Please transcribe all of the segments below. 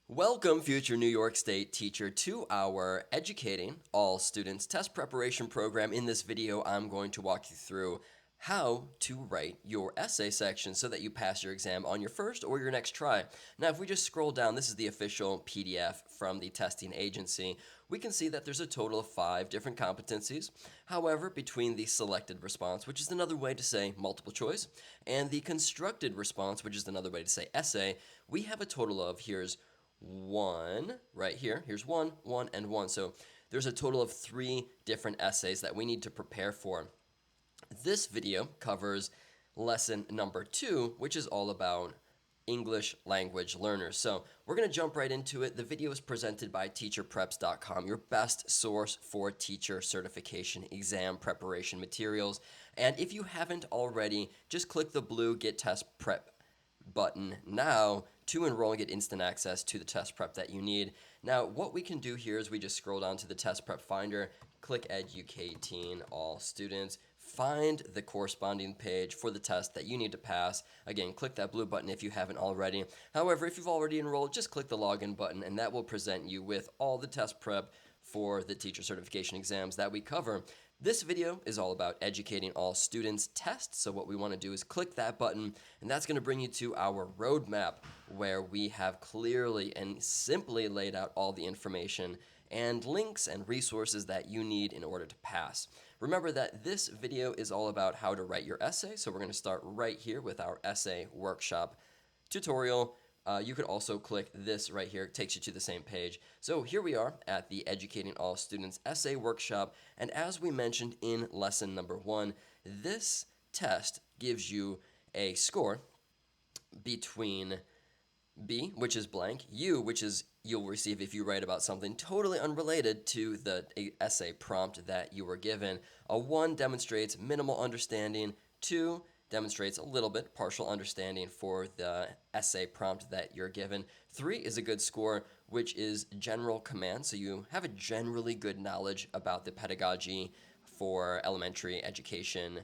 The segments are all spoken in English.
Welcome, future New York State teacher, to our Educating All Students test preparation program. In this video, I'm going to walk you through how to write your essay section so that you pass your exam on your first or your next try. Now, if we just scroll down, this is the official PDF from the testing agency. We can see that there's a total of 5 different competencies. However, between the selected response, which is another way to say multiple choice, and the constructed response, which is another way to say essay, we have a total of, here's one right here. Here's one, one, and one. So there's a total of 3 different essays that we need to prepare for. This video covers lesson number 2, which is all about English language learners. So we're going to jump right into it. The video is presented by teacherpreps.com, your best source for teacher certification exam preparation materials. And if you haven't already, just click the blue Get Test Prep button now to enroll and get instant access to the test prep that you need. Now, what we can do here is we just scroll down to the test prep finder, click Educating All Students, find the corresponding page for the test that you need to pass. Again, click that blue button if you haven't already. However, if you've already enrolled, just click the login button and that will present you with all the test prep for the teacher certification exams that we cover. This video is all about Educating All Students test, so what we want to do is click that button, and that's going to bring you to our roadmap where we have clearly and simply laid out all the information and links and resources that you need in order to pass. Remember that this video is all about how to write your essay, so we're going to start right here with our essay workshop tutorial. You could also click this right here. It takes you to the same page. So here we are at the Educating All Students essay workshop. And as we mentioned in lesson number 1, this test gives you a score between B, which is blank, U, which is you'll receive if you write about something totally unrelated to the essay prompt that you were given. A 1 demonstrates minimal understanding. 2 demonstrates a little bit partial understanding for the essay prompt that you're given. 3 is a good score, which is general command, so you have a generally good knowledge about the pedagogy for elementary education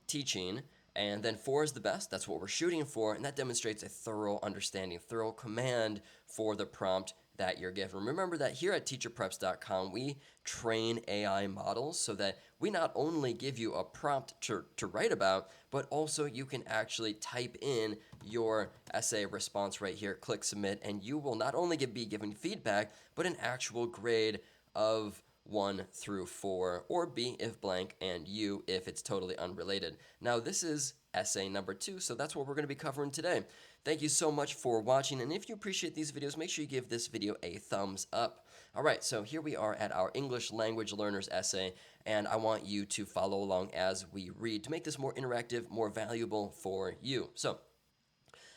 teaching. And then 4 is the best, that's what we're shooting for, and that demonstrates a thorough understanding, thorough command for the prompt that you're given. Remember that here at teacherpreps.com, we train AI models so that we not only give you a prompt to write about, but also you can actually type in your essay response right here, click submit, and you will not only be given feedback, but an actual grade of 1 through 4, or B if blank, and U if it's totally unrelated. Now, this is essay number 2, so that's what we're going to be covering today. Thank you so much for watching, and if you appreciate these videos, make sure you give this video a thumbs up. Alright, so here we are at our English language learners essay, and I want you to follow along as we read to make this more interactive, more valuable for you. So,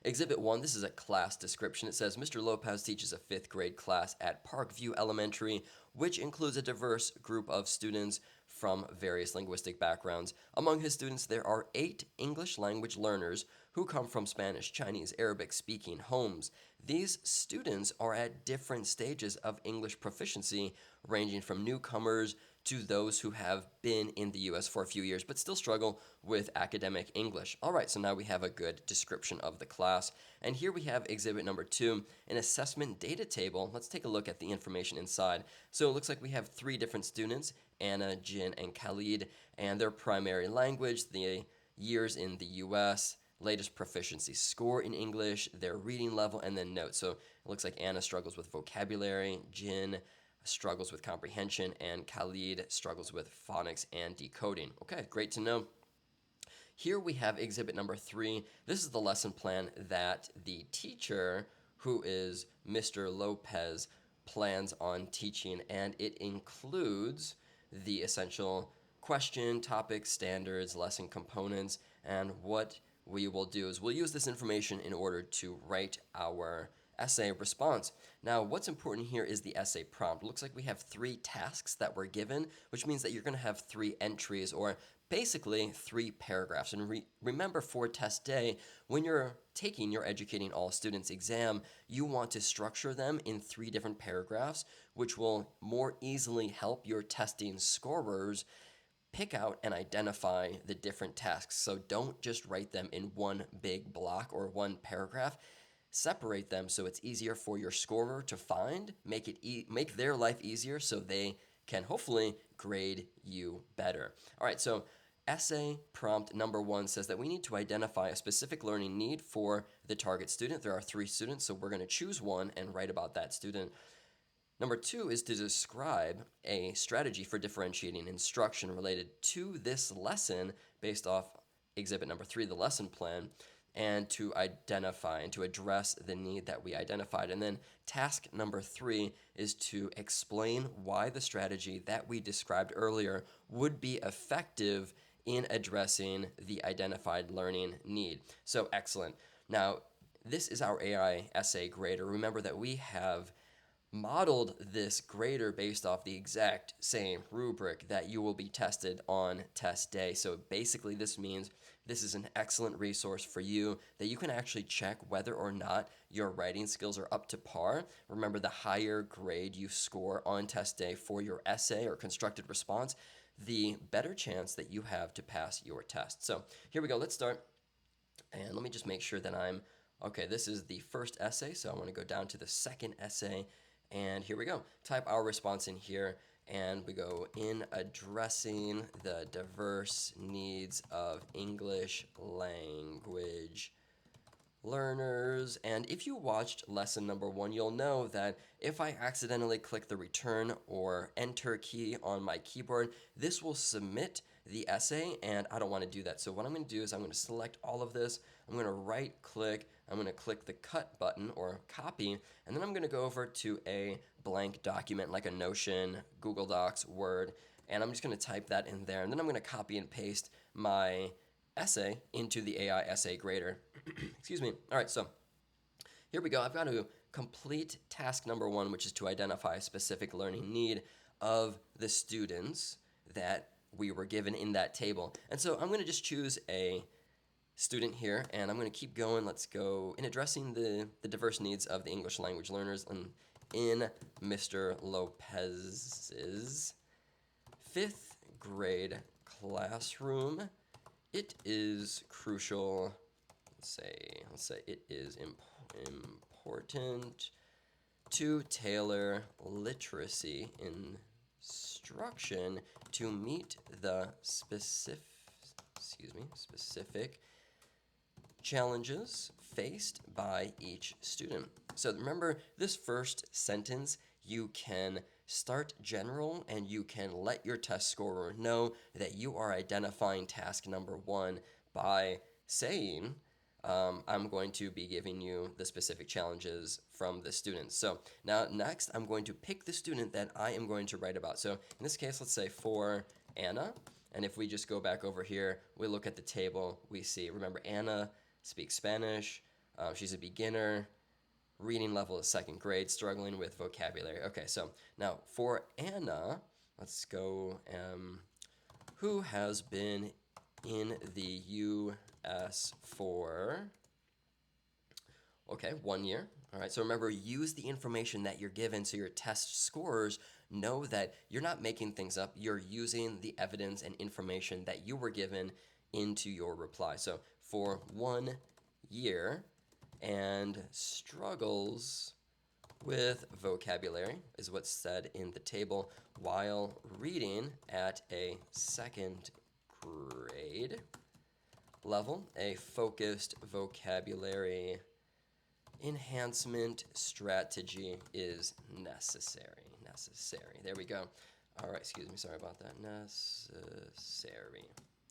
Exhibit 1, this is a class description. It says, Mr. Lopez teaches a 5th grade class at Parkview Elementary, which includes a diverse group of students from various linguistic backgrounds. Among his students, there are 8 English language learners who come from Spanish, Chinese, Arabic speaking homes. These students are at different stages of English proficiency, ranging from newcomers to those who have been in the U.S. for a few years but still struggle with academic English. All right, so now we have a good description of the class. And here we have exhibit number 2, an assessment data table. Let's take a look at the information inside. So it looks like we have 3 different students, Anna, Jin, and Khalid, and their primary language, the years in the U.S., latest proficiency score in English, their reading level, and then notes. So it looks like Anna struggles with vocabulary, Jin struggles with comprehension, and Khalid struggles with phonics and decoding. Okay, great to know. Here we have exhibit number 3. This is the lesson plan that the teacher, who is Mr. Lopez, plans on teaching, and it includes the essential question, topic, standards, lesson components, and what we will do is we'll use this information in order to write our essay response. Now, what's important here is the essay prompt. It looks like we have 3 tasks that were given, which means that you're going to have 3 entries, or basically 3 paragraphs. And remember, for test day, when you're taking your Educating All Students exam, you want to structure them in 3 different paragraphs, which will more easily help your testing scorers pick out and identify the different tasks. So don't just write them in one big block or one paragraph. separate them so it's easier for your scorer to find, make their life easier so they can hopefully grade you better. All right, so essay prompt number 1 says that we need to identify a specific learning need for the target student. There are 3 students, so we're going to choose one and write about that student. Number 2 is to describe a strategy for differentiating instruction related to this lesson based off exhibit number 3, the lesson plan, and to identify and to address the need that we identified. And then task number 3 is to explain why the strategy that we described earlier would be effective in addressing the identified learning need. So excellent. Now, this is our AI essay grader. Remember that we have modeled this grader based off the exact same rubric that you will be tested on test day. So basically this means this is an excellent resource for you that you can actually check whether or not your writing skills are up to par. Remember, the higher grade you score on test day for your essay or constructed response, the better chance that you have to pass your test. So here we go, let's start. And let me just make sure that okay, this is the first essay, so I want to go down to the second essay. And here we go. Type our response in here, and we go in addressing the diverse needs of English language learners. And if you watched lesson number 1, you'll know that if I accidentally click the return or enter key on my keyboard, this will submit the essay, and I don't want to do that. So what I'm going to do is I'm going to select all of this. I'm going to right click. I'm going to click the cut button or copy, and then I'm going to go over to a blank document like a Notion, Google Docs, Word, and I'm just going to type that in there, and then I'm going to copy and paste my essay into the AI essay grader. Excuse me. All right, so here we go. I've got to complete task number 1, which is to identify a specific learning need of the students that we were given in that table. And so I'm going to just choose a student here, and I'm going to keep going. Let's go in addressing the diverse needs of the English language learners in Mr. Lopez's 5th grade classroom. It is crucial, let's say it is important to tailor literacy instruction to meet the specific challenges faced by each student. So remember, this first sentence, you can start general and you can let your test scorer know that you are identifying task number 1 by saying, I'm going to be giving you the specific challenges from the students. So now next, I'm going to pick the student that I am going to write about. So in this case, let's say for Anna. And if we just go back over here, we look at the table, we see, remember, Anna speaks Spanish. She's a beginner. Reading level is 2nd grade, struggling with vocabulary. Okay, so now for Anna, let's go, who has been in the U.S. for, 1 year. All right, so remember, use the information that you're given so your test scorers know that you're not making things up. You're using the evidence and information that you were given into your reply. So for 1 year and struggles with vocabulary is what's said in the table while reading at a 2nd grade level. A focused vocabulary enhancement strategy is necessary. There we go. All right, excuse me, sorry about that. Necessary.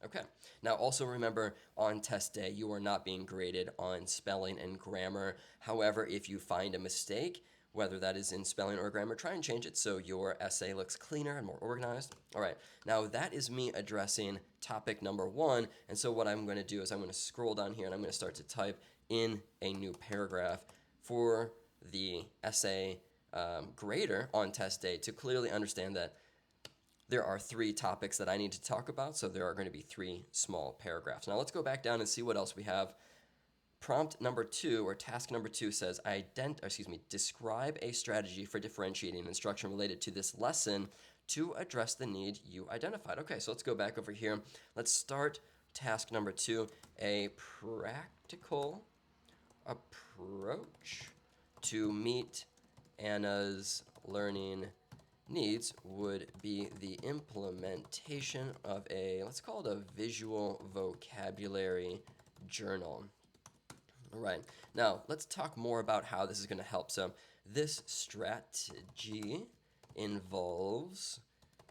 Okay. Now also remember, on test day, you are not being graded on spelling and grammar. However, if you find a mistake, whether that is in spelling or grammar, try and change it so your essay looks cleaner and more organized. All right. Now that is me addressing topic number 1. And so what I'm going to do is I'm going to scroll down here and I'm going to start to type in a new paragraph for the essay grader on test day to clearly understand that there are 3 topics that I need to talk about, so there are going to be 3 small paragraphs. Now let's go back down and see what else we have. Prompt number 2, or task number 2, says describe a strategy for differentiating instruction related to this lesson to address the need you identified. Okay, so let's go back over here. Let's start task number 2, a practical approach to meet Anna's learning needs would be the implementation of a, let's call it a visual vocabulary journal. All right, now let's talk more about how this is going to help. So, this strategy involves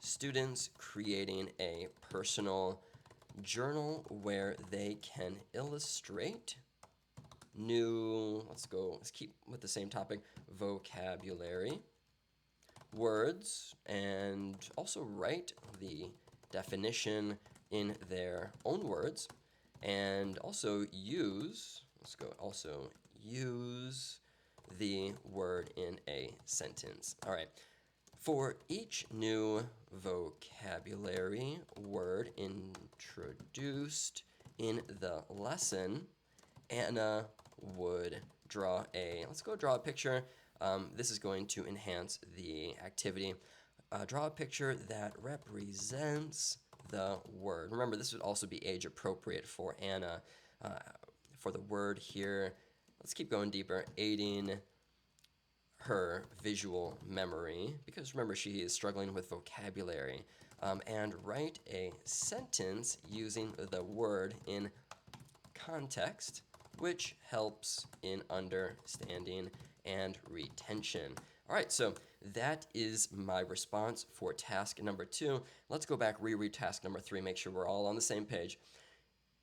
students creating a personal journal where they can illustrate new, let's keep with the same topic, vocabulary, words, and also write the definition in their own words, and also use the word in a sentence. All right. For each new vocabulary word introduced in the lesson, Anna would draw a picture. This is going to enhance the activity. Draw a picture that represents the word. Remember, this would also be age appropriate for Anna. For the word here, let's keep going deeper, aiding her visual memory, because remember, she is struggling with vocabulary. And write a sentence using the word in context, which helps in understanding and retention. All right, so that is my response for task number 2. Let's go back, reread task number 3, make sure we're all on the same page.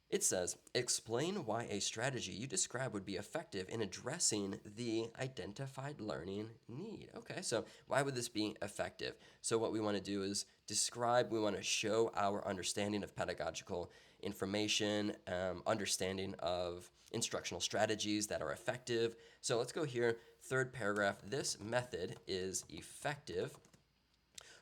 It says, explain why a strategy you describe would be effective in addressing the identified learning need. Okay, so why would this be effective? So what we want to do is we want to show our understanding of pedagogical information, understanding of instructional strategies that are effective. So let's go here, third paragraph. This method is effective.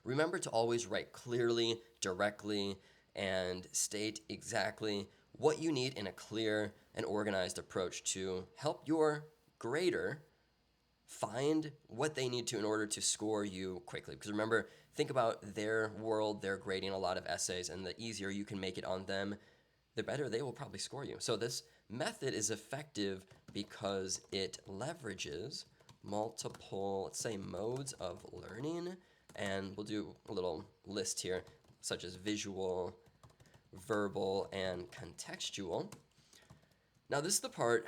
Remember to always write clearly, directly, and state exactly what you need in a clear and organized approach to help your grader find what they need to in order to score you quickly. Because remember, think about their world, they're grading a lot of essays, and the easier you can make it on them, the better they will probably score you. So this method is effective because it leverages multiple, let's say, modes of learning, and we'll do a little list here, such as visual, verbal, and contextual. Now, this is the part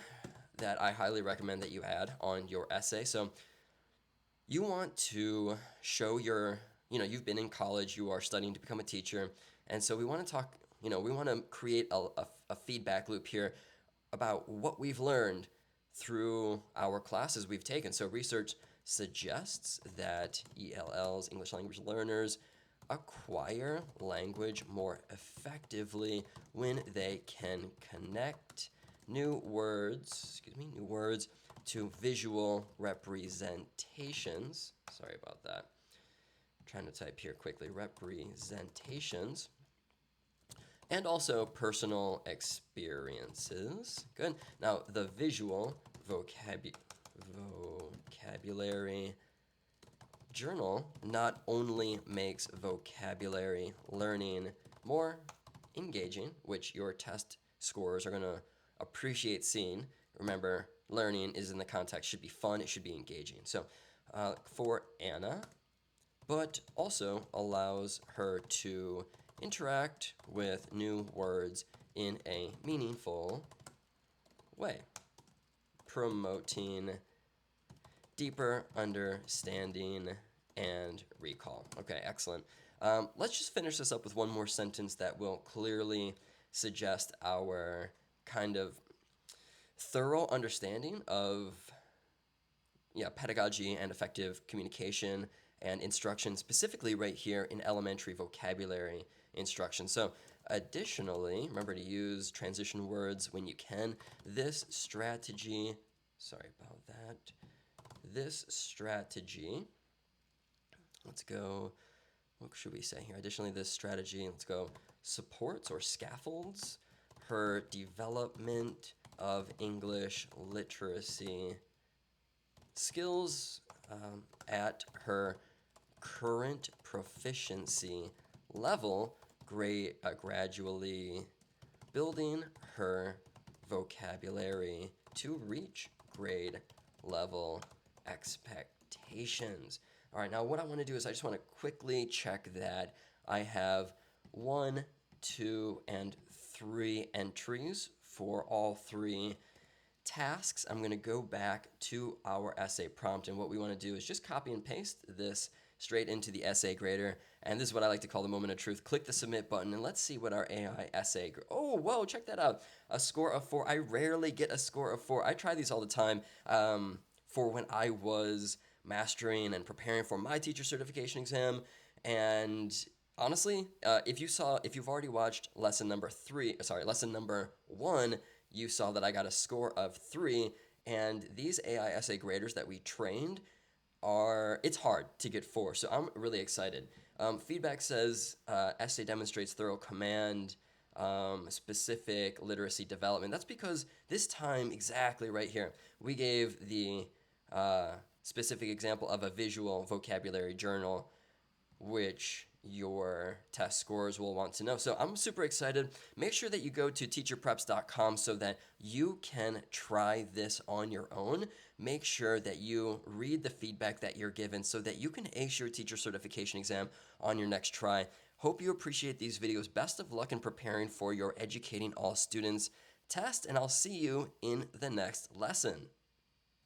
that I highly recommend that you add on your essay. So you want to show you've been in college, you are studying to become a teacher, and so we want to talk, we want to create a feedback loop here about what we've learned through our classes we've taken. So research suggests that ELLs, English language learners, acquire language more effectively when they can connect new words to visual representations. Sorry about that. I'm trying to type here quickly. Representations. And also personal experiences. Good. Now, the visual vocabulary journal not only makes vocabulary learning more engaging, which your test scorers are going to appreciate seeing. Remember, learning is in the context, should be fun, it should be engaging. So for Anna, but also allows her to interact with new words in a meaningful way, promoting deeper understanding and recall. Okay, excellent. Let's just finish this up with one more sentence that will clearly suggest our kind of thorough understanding of pedagogy and effective communication and instruction, specifically right here in elementary vocabulary instruction. So additionally, remember to use transition words when you can. This strategy, let's go, what should we say here? Additionally, this strategy, let's go, supports or scaffolds her development of English literacy skills at her current proficiency level, gradually building her vocabulary to reach grade level expectations. All right, now what I want to do is I just want to quickly check that I have 1, 2, and 3 entries for all 3 tasks. I'm going to go back to our essay prompt, and what we want to do is just copy and paste this straight into the essay grader. And this is what I like to call the moment of truth. Click the submit button, and let's see what our AI essay. Oh, whoa, check that out. A score of 4. I rarely get a score of 4. I try these all the time for when I was mastering and preparing for my teacher certification exam. And honestly, if you've already watched lesson number 1, you saw that I got a score of 3. And these AI essay graders that we trained it's hard to get 4, so I'm really excited. Feedback says essay demonstrates thorough command, specific literacy development. That's because this time, exactly right here, we gave the specific example of a visual vocabulary journal, which your test scores will want to know. So I'm super excited. Make sure that you go to teacherpreps.com so that you can try this on your own. Make sure that you read the feedback that you're given so that you can ace your teacher certification exam on your next try. Hope you appreciate these videos. Best of luck in preparing for your Educating All Students test, and I'll see you in the next lesson.